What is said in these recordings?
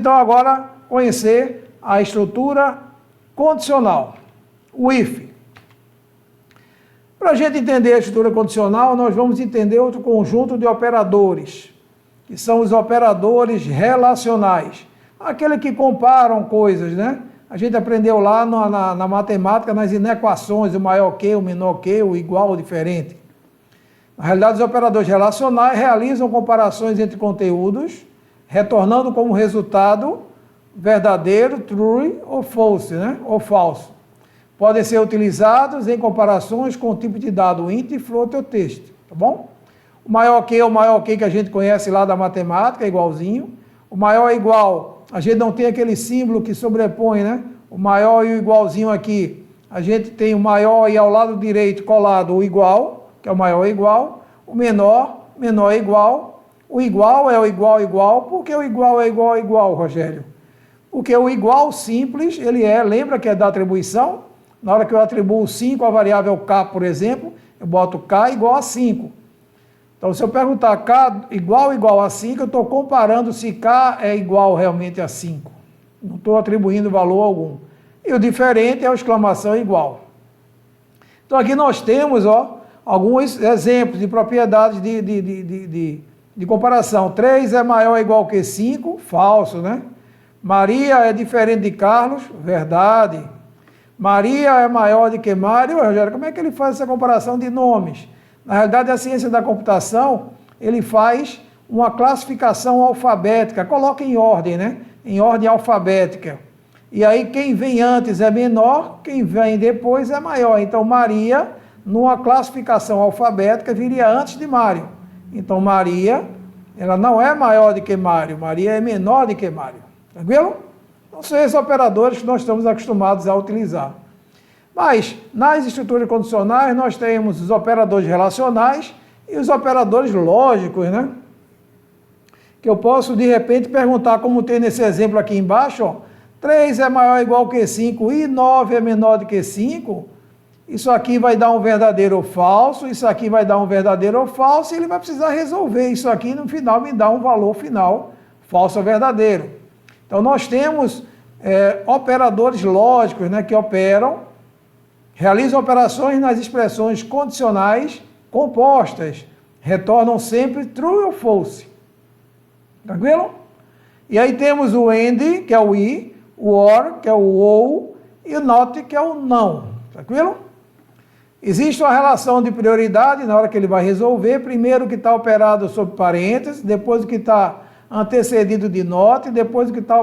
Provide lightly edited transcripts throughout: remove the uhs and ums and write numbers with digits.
Então agora conhecer a estrutura condicional, o if. Para a gente entender a estrutura condicional, nós vamos entender outro conjunto de operadores, que são os operadores relacionais, aqueles que comparam coisas, né? A gente aprendeu lá na matemática, nas inequações, o maior que, o menor que, o igual, o diferente. Na realidade, os operadores relacionais realizam comparações entre conteúdos, retornando como resultado verdadeiro, true ou false, né? Ou falso. Podem ser utilizados em comparações com o tipo de dado int, float ou text, tá bom? O maior que é o maior que a gente conhece lá da matemática, é igualzinho. O maior é igual, a gente não tem aquele símbolo que sobrepõe, né? O maior e o igualzinho aqui, a gente tem o maior e ao lado direito colado o igual, que é o maior é igual. O menor, menor é igual. O igual é o igual igual. Por que o igual é igual igual, Rogério? Porque o igual simples, ele lembra que é da atribuição? Na hora que eu atribuo 5 à variável k, por exemplo, eu boto k igual a 5. Então, se eu perguntar k igual a 5, eu estou comparando se k é igual realmente a 5. Não estou atribuindo valor algum. E o diferente é a exclamação igual. Então, aqui nós temos alguns exemplos de propriedades de comparação. 3 é maior ou igual que 5, falso, né? Maria é diferente de Carlos, verdade. Maria é maior do que Mário. Rogério, como é que ele faz essa comparação de nomes? Na realidade, a ciência da computação, ele faz uma classificação alfabética, coloca em ordem, né? Em ordem alfabética. E aí, quem vem antes é menor, quem vem depois é maior. Então, Maria, numa classificação alfabética, viria antes de Mário. Então, Maria, ela não é maior do que Mário, Maria é menor do que Mário. Tranquilo? Então, são esses operadores que nós estamos acostumados a utilizar. Mas, nas estruturas condicionais, nós temos os operadores relacionais e os operadores lógicos, né? Que eu posso, de repente, perguntar, como tem nesse exemplo aqui embaixo, 3 é maior ou igual que 5 e 9 é menor do que 5, isso aqui vai dar um verdadeiro ou falso, isso aqui vai dar um verdadeiro ou falso, e ele vai precisar resolver isso aqui, no final me dá um valor final, falso ou verdadeiro. Então, nós temos operadores lógicos, né, que realizam operações nas expressões condicionais compostas, retornam sempre true ou false. Tranquilo? E aí temos o AND, que é o I, o OR, que é o OU, e o NOT, que é o não. Tranquilo? Existe uma relação de prioridade na hora que ele vai resolver, primeiro o que está operado sob parênteses, depois o que está antecedido de NOT, depois o que está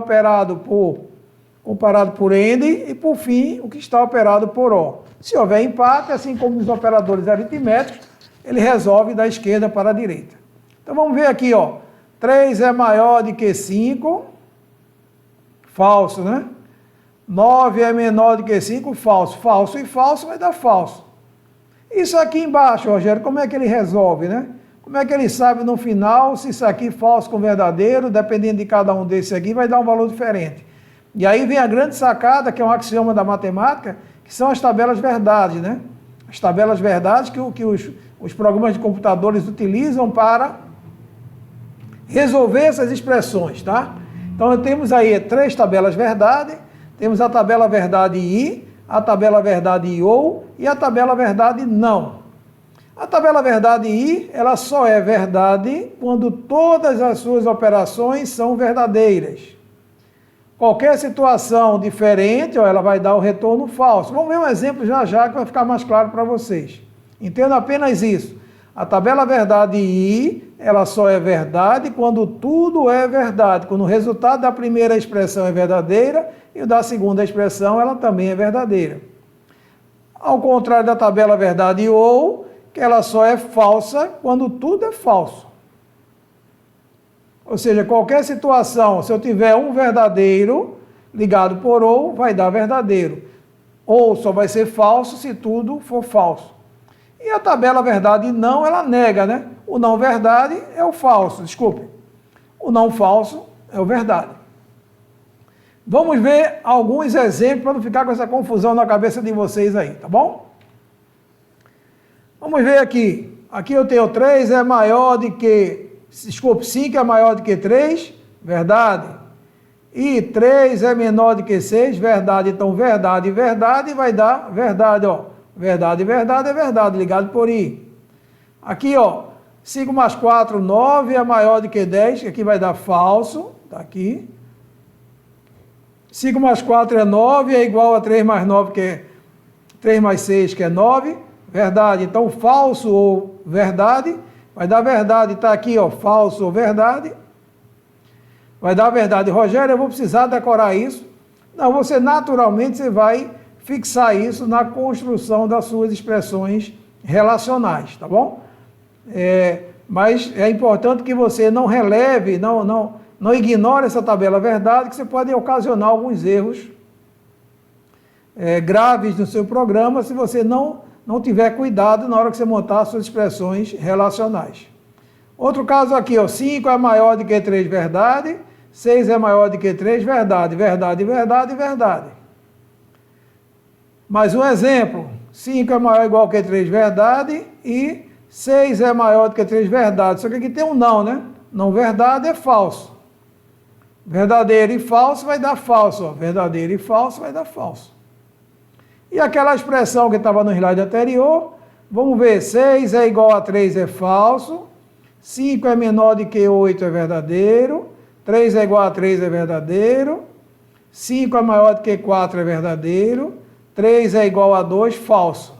comparado por AND, e por fim o que está operado por OR. Se houver empate, assim como nos operadores aritméticos, ele resolve da esquerda para a direita. Então vamos ver aqui, 3 é maior do que 5, falso, né? 9 é menor do que 5, falso. Falso e falso vai dar falso. Isso aqui embaixo, Rogério, como é que ele resolve, né? Como é que ele sabe no final se isso aqui é falso com verdadeiro, dependendo de cada um desses aqui, vai dar um valor diferente. E aí vem a grande sacada, que é um axioma da matemática, que são as tabelas verdades, né? As tabelas verdades que os programas de computadores utilizam para resolver essas expressões, tá? Então, temos aí 3 tabelas verdade, temos a tabela verdade I, a tabela verdade OU e a tabela verdade não. A tabela verdade I, ela só é verdade quando todas as suas operações são verdadeiras. Qualquer situação diferente, ela vai dar o retorno falso. Vamos ver um exemplo já que vai ficar mais claro para vocês. Entenda apenas isso. A tabela verdade I, ela só é verdade quando tudo é verdade. Quando o resultado da primeira expressão é verdadeira e o da segunda expressão, ela também é verdadeira. Ao contrário da tabela verdade OU, que ela só é falsa quando tudo é falso. Ou seja, qualquer situação, se eu tiver um verdadeiro ligado por OU, vai dar verdadeiro. Ou só vai ser falso se tudo for falso. E a tabela verdade não, ela nega, né? O não verdade é o falso, desculpe. O não falso é o verdade. Vamos ver alguns exemplos para não ficar com essa confusão na cabeça de vocês aí, tá bom? Vamos ver aqui. Aqui eu tenho 3 é maior do que... Desculpe, 5 é maior do que 3, verdade. E 3 é menor do que 6, verdade. Então, verdade e verdade vai dar verdade, ó. Verdade e verdade é verdade, ligado por I. Aqui, ó, 5 mais 4, 9 é maior do que 10, aqui vai dar falso, tá aqui. 5 mais 4 é 9, é igual a 3 mais 9, que é 3 mais 6, que é 9, verdade. Então, falso ou verdade, vai dar verdade, tá aqui, ó, falso ou verdade. Vai dar verdade. Rogério, eu vou precisar decorar isso. Não, você naturalmente você vai fixar isso na construção das suas expressões relacionais, tá bom? Mas é importante que você não releve, não ignore essa tabela verdade, que você pode ocasionar alguns erros graves no seu programa se você não tiver cuidado na hora que você montar as suas expressões relacionais. Outro caso aqui, ó, 5 é maior do que 3, verdade. 6 é maior do que 3, verdade. Verdade, verdade, verdade. Mais um exemplo. 5 é maior ou igual que 3, verdade. E 6 é maior do que 3, verdade. Só que aqui tem um não, né? Não verdade é falso. Verdadeiro e falso vai dar falso. Ó. Verdadeiro e falso vai dar falso. E aquela expressão que estava no slide anterior, vamos ver. 6 é igual a 3 é falso. 5 é menor do que 8 é verdadeiro. 3 é igual a 3 é verdadeiro. 5 é maior do que 4 é verdadeiro. 3 é igual a 2, falso.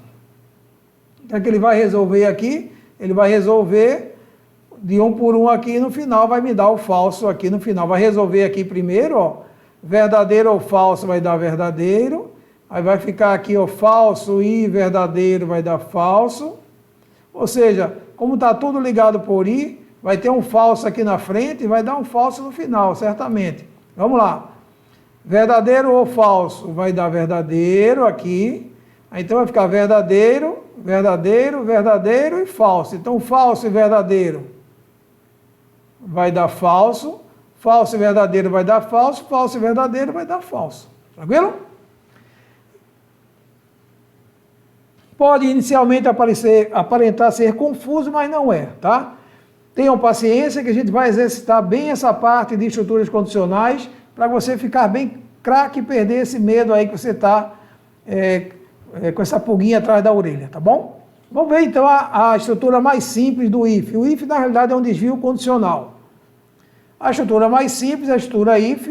Então, o que ele vai resolver aqui? Ele vai resolver de um por um aqui e no final vai me dar o falso aqui no final. Vai resolver aqui primeiro, ó, verdadeiro ou falso vai dar verdadeiro. Aí vai ficar aqui, ó, falso e verdadeiro vai dar falso. Ou seja, como está tudo ligado por I, vai ter um falso aqui na frente e vai dar um falso no final, certamente. Vamos lá. Verdadeiro ou falso vai dar verdadeiro aqui. Então vai ficar verdadeiro, verdadeiro, verdadeiro e falso. Então falso e verdadeiro vai dar falso. Falso e verdadeiro vai dar falso. Falso e verdadeiro vai dar falso. Tranquilo? Pode inicialmente aparentar ser confuso, mas não é, tá? Tenham paciência que a gente vai exercitar bem essa parte de estruturas condicionais para você ficar bem craque e perder esse medo aí que você está com essa pulguinha atrás da orelha, tá bom? Vamos ver então a estrutura mais simples do if. O if, na realidade, é um desvio condicional. A estrutura mais simples é a estrutura if.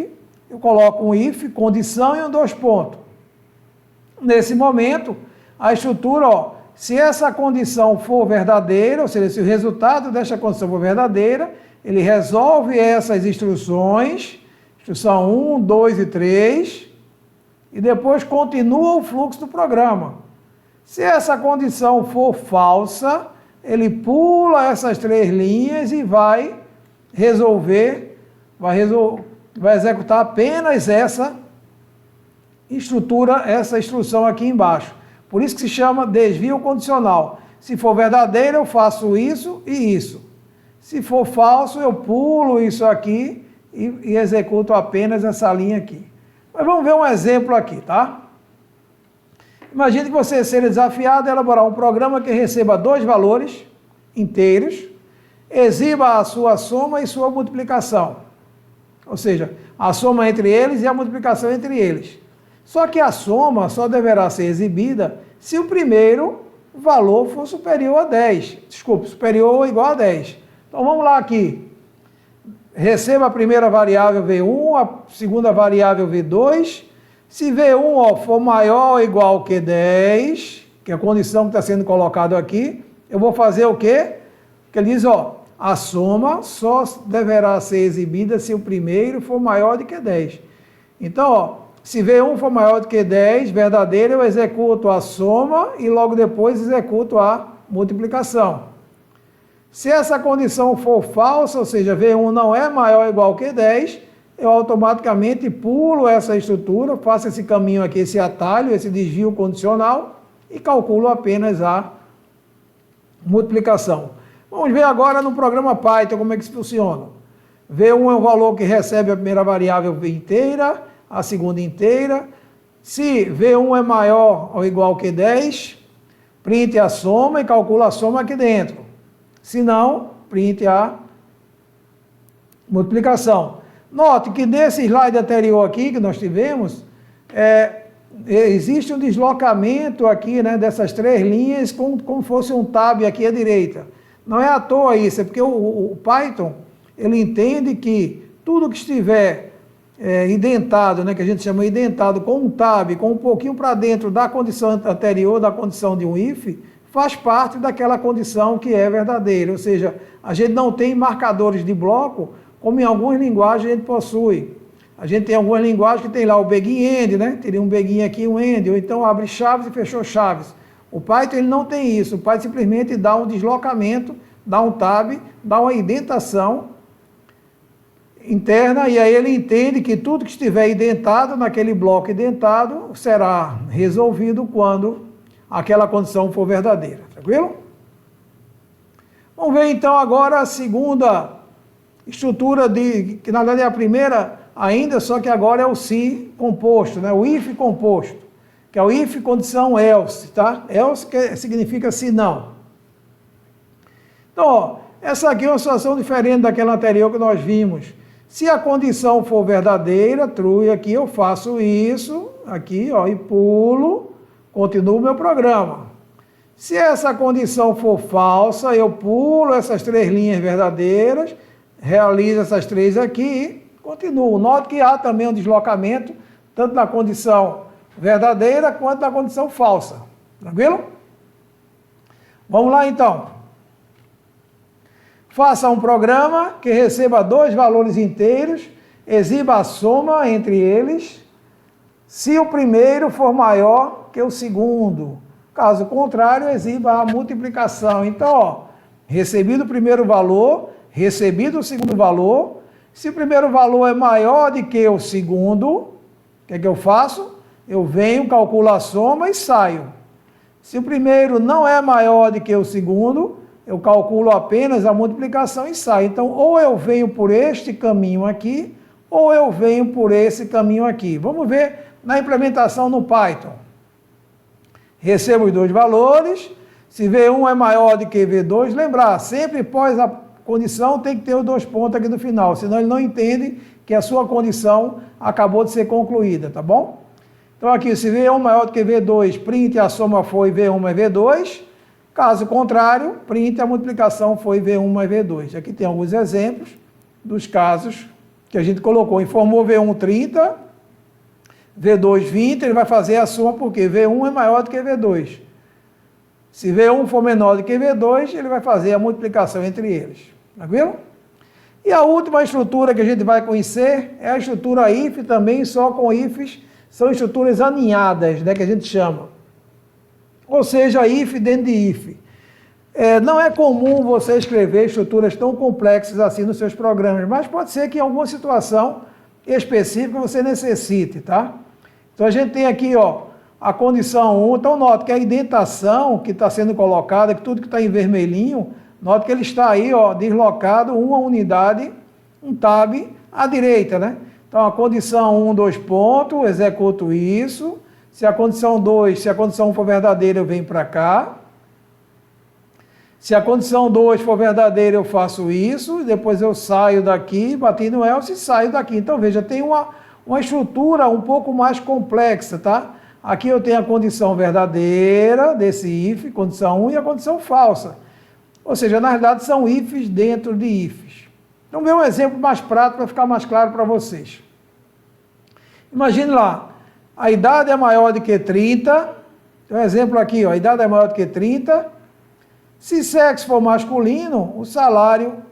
Eu coloco um if, condição e um 2 pontos. Nesse momento, a estrutura, ó, se essa condição for verdadeira, ou seja, se o resultado dessa condição for verdadeira, ele resolve essas instruções, instrução 1, 2 e 3, e depois continua o fluxo do programa. Se essa condição for falsa, ele pula essas 3 linhas e vai executar apenas essa instrução aqui embaixo. Por isso que se chama desvio condicional. Se for verdadeiro, eu faço isso e isso. Se for falso, eu pulo isso aqui e executo apenas essa linha aqui. Mas vamos ver um exemplo aqui, tá? Imagine que você seja desafiado a elaborar um programa que receba 2 valores inteiros, exiba a sua soma e sua multiplicação. Ou seja, a soma entre eles e a multiplicação entre eles. Só que a soma só deverá ser exibida se o primeiro valor for superior a 10. Desculpe, superior ou igual a 10. Então vamos lá aqui. Receba a primeira variável V1, a segunda variável V2. Se V1 for maior ou igual que 10, que é a condição que está sendo colocada aqui, eu vou fazer o quê? Que ele diz, ó, a soma só deverá ser exibida se o primeiro for maior do que 10. Então, ó, se V1 for maior do que 10, verdadeiro, eu executo a soma e logo depois executo a multiplicação. Se essa condição for falsa, ou seja, V1 não é maior ou igual que 10, eu automaticamente pulo essa estrutura, faço esse caminho aqui, esse atalho, esse desvio condicional e calculo apenas a multiplicação. Vamos ver agora no programa Python como é que isso funciona. V1 é o valor que recebe a primeira variável inteira, a segunda inteira. Se V1 é maior ou igual que 10, printe a soma e calcula a soma aqui dentro. Se não, printe a multiplicação. Note que nesse slide anterior aqui que nós tivemos, existe um deslocamento aqui, né, dessas três linhas como fosse um tab aqui à direita. Não é à toa isso, é porque o Python, ele entende que tudo que estiver identado, né, que a gente chama identado com um tab, com um pouquinho para dentro da condição anterior, da condição de um if, faz parte daquela condição que é verdadeira. Ou seja, a gente não tem marcadores de bloco, como em algumas linguagens a gente possui. A gente tem algumas linguagens que tem lá o begin end, né? Teria um begin aqui, um end, ou então abre chaves e fechou chaves. O Python ele não tem isso. O Python simplesmente dá um deslocamento, dá um tab, dá uma indentação interna, e aí ele entende que tudo que estiver identado naquele bloco identado será resolvido quando aquela condição for verdadeira. Tranquilo? Vamos ver então agora a segunda estrutura, que na verdade é a primeira ainda, só que agora é o se composto, né? O if composto, que é o if condição else, tá? Else significa se não. Então, ó, essa aqui é uma situação diferente daquela anterior que nós vimos. Se a condição for verdadeira, true, aqui eu faço isso, aqui, ó, e pulo, continuo o meu programa. Se essa condição for falsa, eu pulo essas três linhas verdadeiras, realizo essas três aqui, continuo. Note que há também um deslocamento, tanto na condição verdadeira quanto na condição falsa. Tranquilo? Vamos lá então. Faça um programa que receba dois valores inteiros, exiba a soma entre eles, se o primeiro for maior que o segundo. Caso contrário, exiba a multiplicação. Então, ó, recebido o primeiro valor, recebido o segundo valor. Se o primeiro valor é maior do que o segundo, o que é que eu faço? Eu venho, calculo a soma e saio. Se o primeiro não é maior do que o segundo, eu calculo apenas a multiplicação e saio. Então, ou eu venho por este caminho aqui, ou eu venho por esse caminho aqui. Vamos ver na implementação no Python. Recebo os dois valores. Se V1 é maior do que V2, lembrar, sempre pós a condição tem que ter os dois pontos aqui no final, senão ele não entende que a sua condição acabou de ser concluída, tá bom? Então aqui, se V1 é maior do que V2, print a soma foi V1 mais V2. Caso contrário, print a multiplicação foi V1 mais V2. Aqui tem alguns exemplos dos casos que a gente colocou. Informou V1 30, V2 20, ele vai fazer a soma porque V1 é maior do que V2. Se V1 for menor do que V2, ele vai fazer a multiplicação entre eles. Tranquilo? E a última estrutura que a gente vai conhecer é a estrutura if, também só com ifs, são estruturas aninhadas, né, que a gente chama. Ou seja, if dentro de if. Não é comum você escrever estruturas tão complexas assim nos seus programas, mas pode ser que em alguma situação específica você necessite, tá? Então a gente tem aqui, ó, a condição 1, então note que a indentação que está sendo colocada, que tudo que está em vermelhinho, note que ele está aí, ó, deslocado uma unidade, um tab à direita, né? Então a condição 1, 2 pontos, executo isso. Se a condição 2, se a condição 1 for verdadeira, eu venho para cá. Se a condição 2 for verdadeira, eu faço isso, e depois eu saio daqui, bati no else e saio daqui. Então, veja, tem uma estrutura um pouco mais complexa, tá? Aqui eu tenho a condição verdadeira desse if, condição 1, e a condição falsa. Ou seja, na verdade, são ifs dentro de ifs. Então, vamos ver um exemplo mais prático para ficar mais claro para vocês. Imagine lá. A idade é maior do que 30. Tem um exemplo aqui, ó, a idade é maior do que 30. Se sexo for masculino, o salário,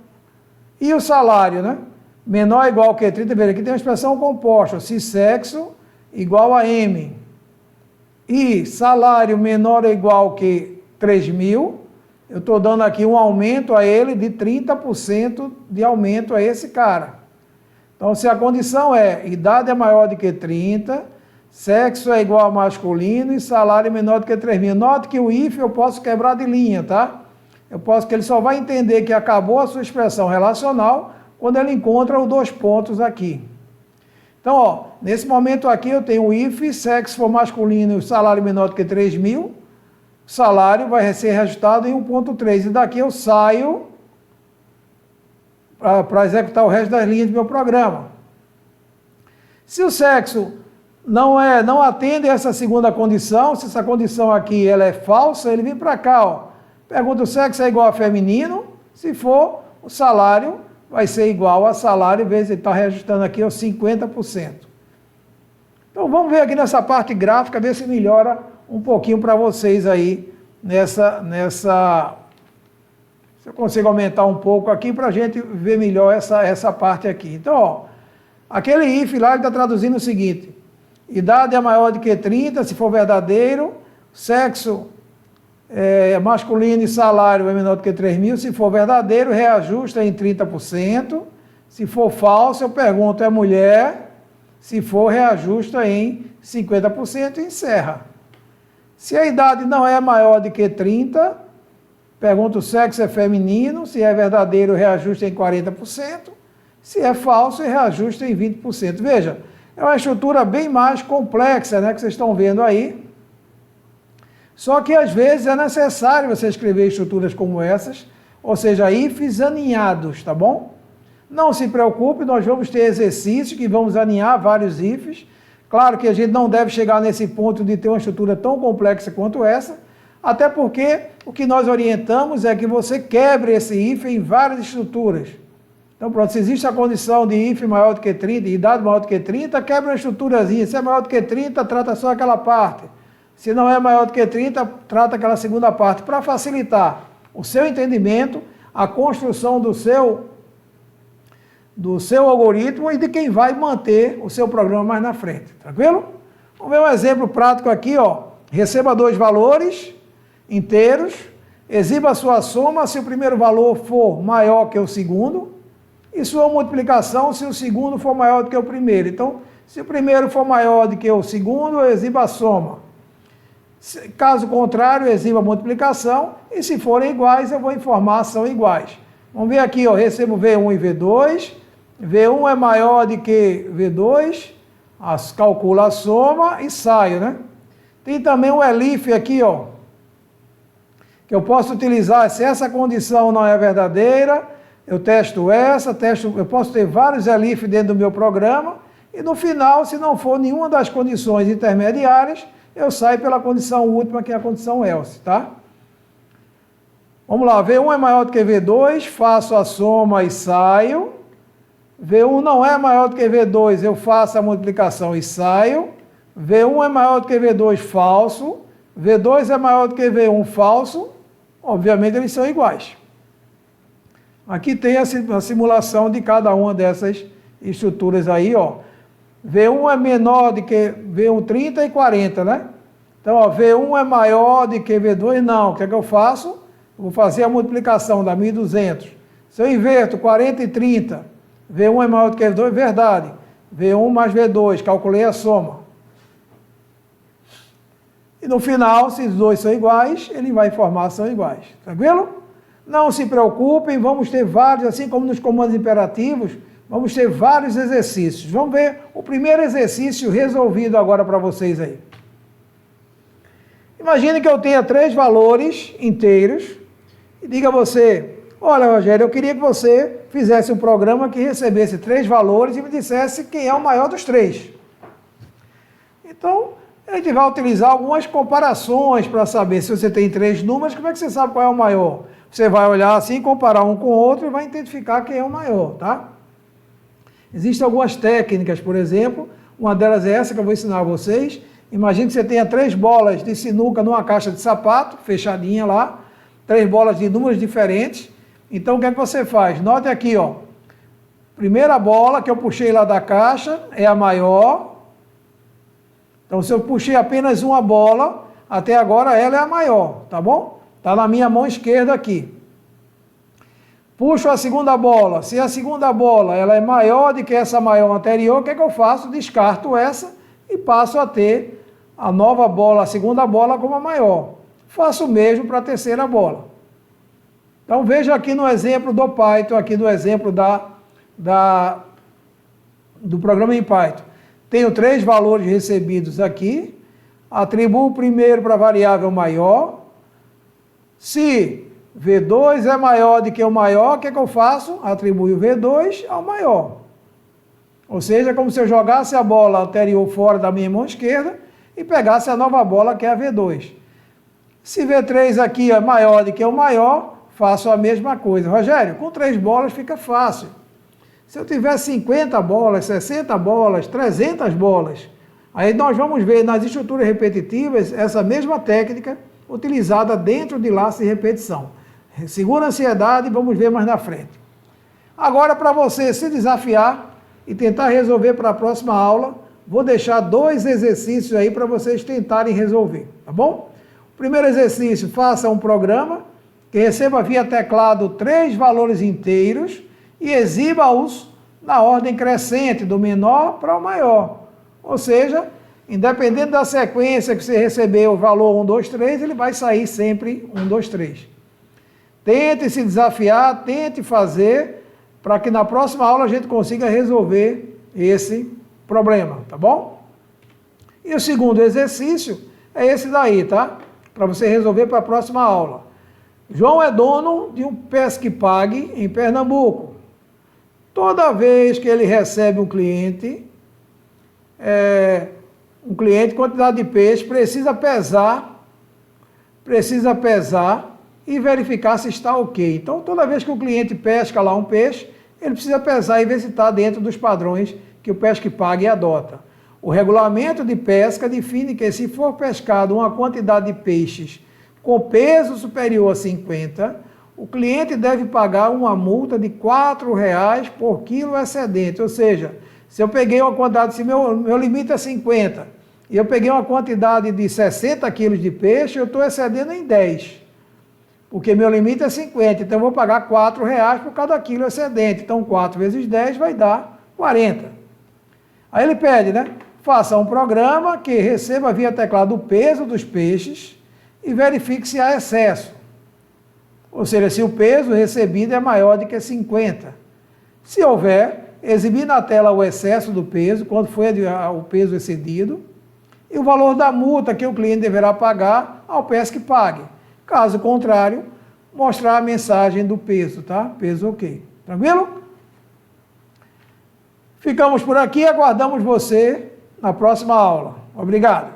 né? Menor ou igual que 30, veja, aqui tem uma expressão composta, se sexo igual a M. E salário menor ou igual que 3.000, eu estou dando aqui um aumento a ele de 30% de aumento a esse cara. Então, se a condição é idade é maior do que 30, sexo é igual a masculino e salário menor do que 3.000. Note que o if eu posso quebrar de linha, tá? Que ele só vai entender que acabou a sua expressão relacional quando ele encontra os dois pontos aqui. Então, ó, nesse momento aqui eu tenho o if, sexo for masculino e salário menor do que 3.000, o salário vai ser registrado em 1.3. E daqui eu saio para executar o resto das linhas do meu programa. Se o sexo não atende a essa segunda condição, se essa condição aqui ela é falsa, ele vem para cá, ó. Pergunta: o sexo é igual a feminino? Se for, o salário vai ser igual a salário, vezes ele está reajustando aqui aos 50%. Então vamos ver aqui nessa parte gráfica, ver se melhora um pouquinho para vocês aí, se eu consigo aumentar um pouco aqui para a gente ver melhor essa parte aqui. Então, ó, aquele if lá, ele está traduzindo o seguinte: idade é maior do que 30, se for verdadeiro, sexo masculino e salário é menor do que 3 mil, se for verdadeiro, reajusta em 30%, se for falso, eu pergunto, é mulher, se for, reajusta em 50% e encerra. Se a idade não é maior do que 30, pergunta: o sexo é feminino, se é verdadeiro, reajusta em 40%, se é falso, reajusta em 20%. Veja, é uma estrutura bem mais complexa, né, que vocês estão vendo aí. Só que às vezes é necessário você escrever estruturas como essas, ou seja, ifs aninhados, tá bom? Não se preocupe, nós vamos ter exercícios que vamos aninhar vários ifs. Claro que a gente não deve chegar nesse ponto de ter uma estrutura tão complexa quanto essa, até porque o que nós orientamos é que você quebre esse if em várias estruturas. Então pronto, se existe a condição de if maior do que 30, idade maior do que 30, quebra uma estruturazinha. Se é maior do que 30, trata só aquela parte. Se não é maior do que 30, trata aquela segunda parte, para facilitar o seu entendimento, a construção do seu algoritmo e de quem vai manter o seu programa mais na frente. Tranquilo? Vamos ver um exemplo prático aqui, ó. Receba 2 valores inteiros, exiba a sua soma se o primeiro valor for maior que o segundo, e sua multiplicação se o segundo for maior do que o primeiro. Então, se o primeiro for maior do que o segundo, eu exibo a soma. Caso contrário, eu exibo a multiplicação, e se forem iguais, eu vou informar são iguais. Vamos ver aqui, ó, recebo V1 e V2, V1 é maior do que V2, calculo a soma e saio, né? Tem também o elif aqui, ó, que eu posso utilizar. Se essa condição não é verdadeira, eu testo eu posso ter vários elif dentro do meu programa, e no final, se não for nenhuma das condições intermediárias, eu saio pela condição última, que é a condição else, tá? Vamos lá, V1 é maior do que V2, faço a soma e saio. V1 não é maior do que V2, eu faço a multiplicação e saio. V1 é maior do que V2, falso. V2 é maior do que V1, falso. Obviamente, eles são iguais. Aqui tem a simulação de cada uma dessas estruturas aí, ó. V1 é menor do que V1, 30 e 40, né? Então, ó, V1 é maior do que V2, não. O que é que eu faço? Eu vou fazer a multiplicação, dá 1.200. Se eu inverto 40 e 30, V1 é maior do que V2, verdade. V1 mais V2, calculei a soma. E no final, se os dois são iguais, ele vai informar são iguais. Tranquilo? Não se preocupem, vamos ter vários, assim como nos comandos imperativos, vamos ter vários exercícios. Vamos ver o primeiro exercício resolvido agora para vocês aí. Imagine que eu tenha 3 valores inteiros e diga a você: olha, Rogério, eu queria que você fizesse um programa que recebesse 3 valores e me dissesse quem é o maior dos 3. Então, a gente vai utilizar algumas comparações para saber se você tem 3 números, como é que você sabe qual é o maior? Você vai olhar assim, comparar um com o outro e vai identificar quem é o maior, tá? Existem algumas técnicas, por exemplo, uma delas é essa que eu vou ensinar a vocês. Imagine que você tenha 3 bolas de sinuca numa caixa de sapato, fechadinha lá, 3 bolas de números diferentes. Então, o que é que você faz? Note aqui, ó. Primeira bola que eu puxei lá da caixa é a maior. Então, se eu puxei apenas uma bola, até agora ela é a maior, tá bom? Está na minha mão esquerda aqui. Puxo a segunda bola. Se a segunda bola ela é maior do que essa maior anterior, o que é que eu faço? Descarto essa e passo a ter a nova bola, a segunda bola como a maior. Faço o mesmo para a terceira bola. Então veja aqui no exemplo do Python, aqui do exemplo do programa em Python. Tenho 3 valores recebidos aqui, atribuo o primeiro para a variável maior. Se V2 é maior do que o maior, o que é que eu faço? Atribuo o V2 ao maior. Ou seja, como se eu jogasse a bola anterior fora da minha mão esquerda e pegasse a nova bola, que é a V2. Se V3 aqui é maior do que o maior, faço a mesma coisa. Rogério, com 3 bolas fica fácil. Se eu tiver 50 bolas, 60 bolas, 300 bolas, aí nós vamos ver nas estruturas repetitivas essa mesma técnica utilizada dentro de laço de repetição. Segura a ansiedade e vamos ver mais na frente. Agora, para você se desafiar e tentar resolver para a próxima aula, vou deixar 2 exercícios aí para vocês tentarem resolver, tá bom? O primeiro exercício, faça um programa que receba via teclado 3 valores inteiros e exiba-os na ordem crescente, do menor para o maior. Ou seja, independente da sequência que você receber o valor 1, 2, 3, ele vai sair sempre 1, 2, 3. Tente se desafiar, tente fazer, para que na próxima aula a gente consiga resolver esse problema, tá bom? E o segundo exercício é esse daí, tá? Para você resolver para a próxima aula. João é dono de um Pesque Pague em Pernambuco. Toda vez que ele recebe um cliente, quantidade de peixe, precisa pesar e verificar se está ok. Então, toda vez que o cliente pesca lá um peixe, ele precisa pesar e ver se está dentro dos padrões que o Pesque Pague adota. O regulamento de pesca define que, se for pescado uma quantidade de peixes com peso superior a 50, o cliente deve pagar uma multa de R$ 4,00 por quilo excedente. Ou seja, se eu peguei uma quantidade, se meu limite é 50, e eu peguei uma quantidade de 60 quilos de peixe, eu estou excedendo em 10. Porque meu limite é 50, então eu vou pagar R$ 4,00 por cada quilo excedente. Então, 4 vezes 10 vai dar 40. Aí ele pede, né? Faça um programa que receba via teclado o peso dos peixes e verifique se há excesso. Ou seja, se o peso recebido é maior do que 50. Se houver, exibir na tela o excesso do peso, quando foi o peso excedido, e o valor da multa que o cliente deverá pagar ao Pesque Pague. Caso contrário, mostrar a mensagem do peso, tá? Peso ok. Tranquilo? Ficamos por aqui, aguardamos você na próxima aula. Obrigado.